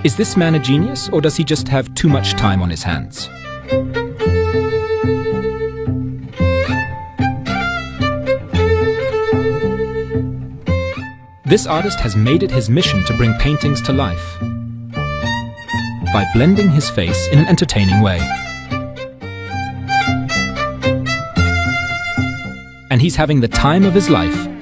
Is this man a genius, or does he just have too much time on his hands? This artist has made it his mission to bring paintings to life by blending his face in an entertaining way. And he's having the time of his life